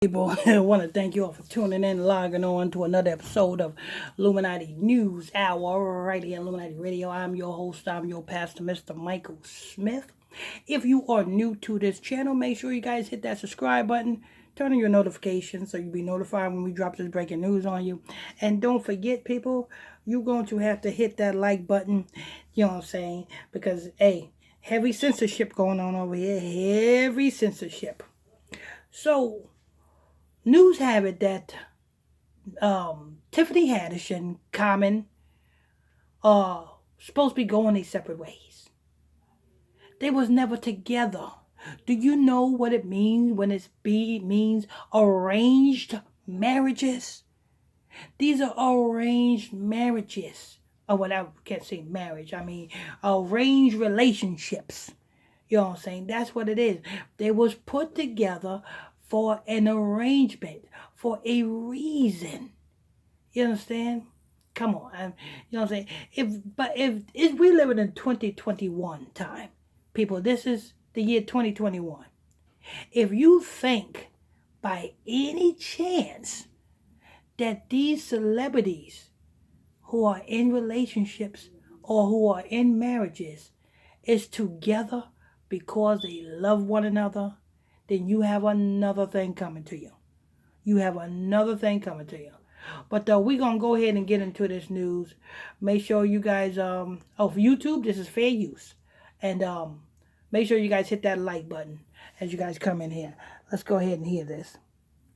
People, I want to thank you all for tuning in, logging on to another episode of Illuminati News Hour right here, Illuminati Radio. I'm your host, I'm your pastor, Mr. Michael Smith. If you are new to this channel, make sure you guys hit that subscribe button, turn on your notifications so you'll be notified when we drop this breaking news on you. And don't forget, people, you're going to have to hit that like button, you know what I'm saying? Because, hey, heavy censorship going on over here, heavy censorship. So, news have it that Tiffany Haddish and Common are supposed to be going their separate ways. They was never together. Do you know what it means when means arranged marriages? These are arranged marriages. Or what I can't say marriage. I mean arranged relationships. You know what I'm saying? That's what it is. They was put together for an arrangement, for a reason. You understand? Come on. You know what I'm saying? If we live in 2021 time, people, this is the year 2021. If you think by any chance that these celebrities who are in relationships or who are in marriages is together because they love one another, then you have another thing coming to you. You have another thing coming to you. But we're going to go ahead and get into this news. Make sure you guys, for YouTube, this is fair use. And make sure you guys hit that like button as you guys come in here. Let's go ahead and hear this.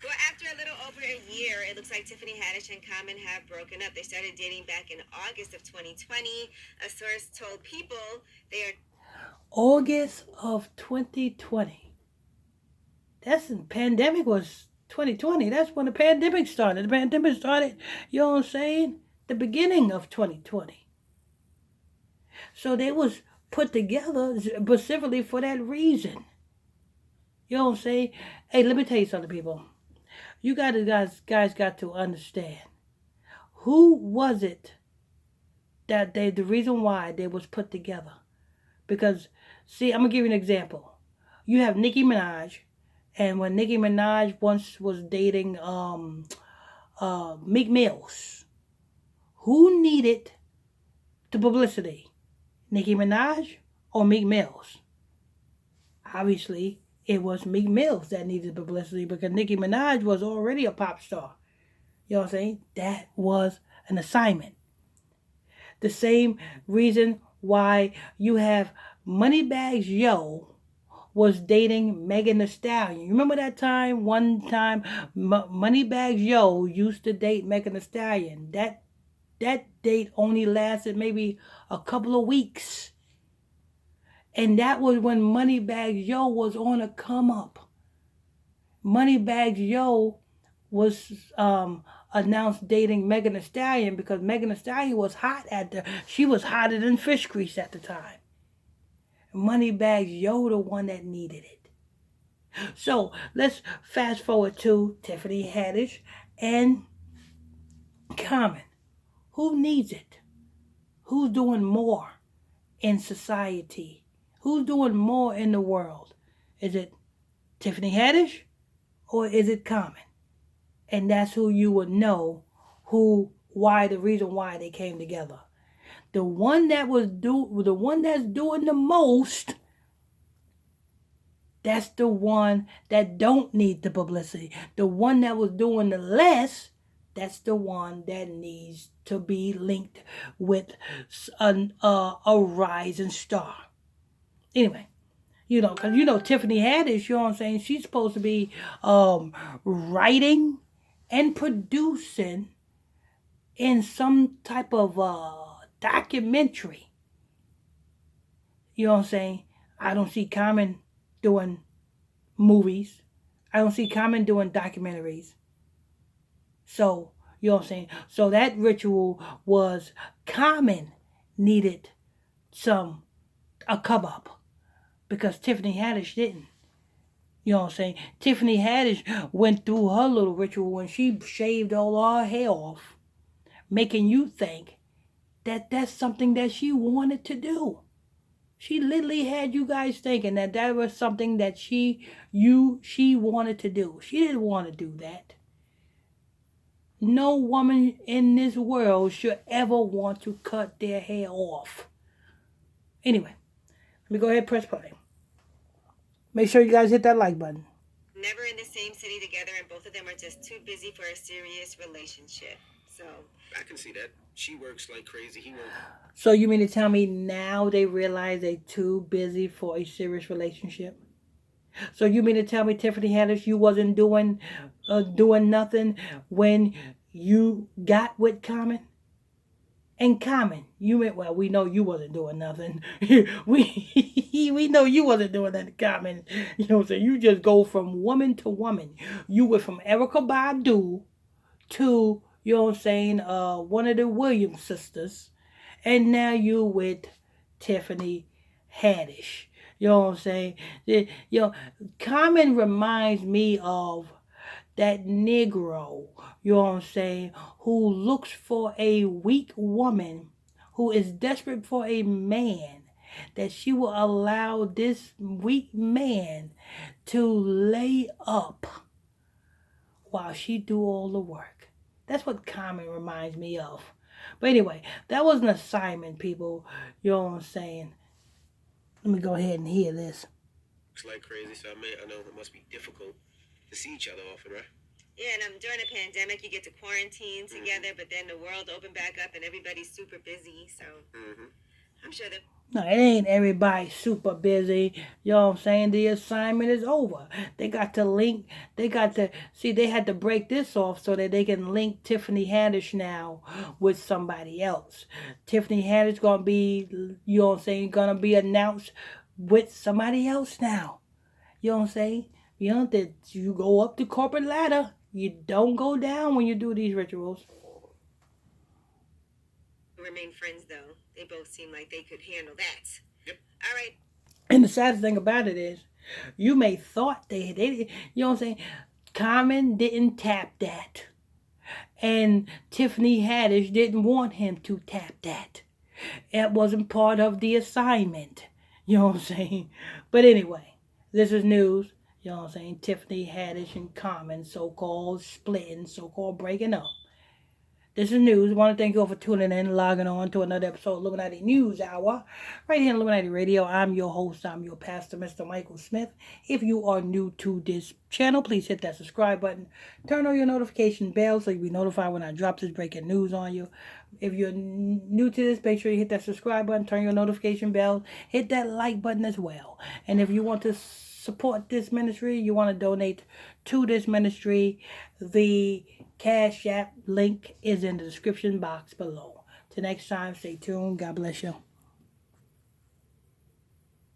Well, after a little over a year, it looks like Tiffany Haddish and Common have broken up. They started dating back in August of 2020. A source told People they are... August of 2020. That's the pandemic was 2020. That's when the pandemic started. The pandemic started, you know what I'm saying? The beginning of 2020. So they was put together specifically for that reason. You know what I'm saying? Hey, let me tell you something, people. You guys got to understand. Who was it that the reason why they was put together? Because, see, I'm going to give you an example. You have Nicki Minaj. And when Nicki Minaj once was dating Meek Mills, who needed the publicity? Nicki Minaj or Meek Mills? Obviously, it was Meek Mills that needed publicity because Nicki Minaj was already a pop star. You know what I'm saying? That was an assignment. The same reason why you have Moneybags Yo was dating Megan Thee Stallion. You remember that time? One time, Moneybags Yo used to date Megan Thee Stallion. That date only lasted maybe a couple of weeks. And that was when Moneybags Yo was on a come up. Moneybags Yo was announced dating Megan Thee Stallion because Megan Thee Stallion was hot she was hotter than fish grease at the time. Moneybags Yo the one that needed it. So let's fast forward to Tiffany Haddish and Common. Who needs it? Who's doing more in society? Who's doing more in the world? Is it Tiffany Haddish or is it Common? And that's who you would know the reason why they came together. The one that's doing the most, that's the one that don't need the publicity. The one that was doing the less, that's the one that needs to be linked with a rising star. Anyway, because Tiffany Haddish, you know what I'm saying? She's supposed to be writing and producing in some type of documentary. You know what I'm saying? I don't see Common doing movies. I don't see Common doing documentaries. So, you know what I'm saying? So that ritual was Common needed a come up because Tiffany Haddish didn't. You know what I'm saying? Tiffany Haddish went through her little ritual when she shaved all her hair off, making you think that that's something that she wanted to do. She literally had you guys thinking that that was something that she wanted to do. She didn't want to do that. No woman in this world should ever want to cut their hair off. Anyway, let me go ahead and press play. Make sure you guys hit that like button. Never in the same city together, and both of them are just too busy for a serious relationship. So I can see that. She works like crazy. He works. So you mean to tell me now they realize they're too busy for a serious relationship? So you mean to tell me, Tiffany Haddish, you wasn't doing nothing when you got with Common? And Common, you meant, well, we know you wasn't doing nothing. we know you wasn't doing that, Common. You know what I'm saying? You just go from woman to woman. You went from Erykah Badu to, you know what I'm saying, one of the Williams sisters. And now you with Tiffany Haddish. You know what I'm saying? You know, Common reminds me of that Negro, you know what I'm saying, who looks for a weak woman, who is desperate for a man, that she will allow this weak man to lay up while she do all the work. That's what Common reminds me of. But anyway, that was an assignment, people. You know what I'm saying? Let me go ahead and hear this. Looks like crazy, so I know it must be difficult to see each other often, right? yeah, and during the pandemic, you get to quarantine together, but then the world opened back up, and everybody's super busy. So I'm sure that. No, it ain't everybody super busy. You know what I'm saying? The assignment is over. They got to link, they had to break this off so that they can link Tiffany Haddish now with somebody else. Tiffany Haddish gonna be, you know what I'm saying, gonna be announced with somebody else now. You know what I'm saying? You know that you go up the corporate ladder. You don't go down when you do these rituals. Remain friends, though. They both seem like they could handle that. Yep. All right. And the saddest thing about it is, you may thought they you know what I'm saying, Common didn't tap that. And Tiffany Haddish didn't want him to tap that. It wasn't part of the assignment. You know what I'm saying? But anyway, this is news. You know what I'm saying? Tiffany Haddish and Common, so-called splitting, so-called breaking up. This is news. I want to thank you all for tuning in, logging on to another episode of Illuminati News Hour. Right here on Illuminati Radio, I'm your host, I'm your pastor, Mr. Michael Smith. If you are new to this channel, please hit that subscribe button. Turn on your notification bell so you'll be notified when I drop this breaking news on you. If you're new to this, make sure you hit that subscribe button, turn your notification bell, hit that like button as well. And if you want to support this ministry, you want to donate to this ministry, the Cash App link is in the description box below. Till next time, stay tuned. God bless you.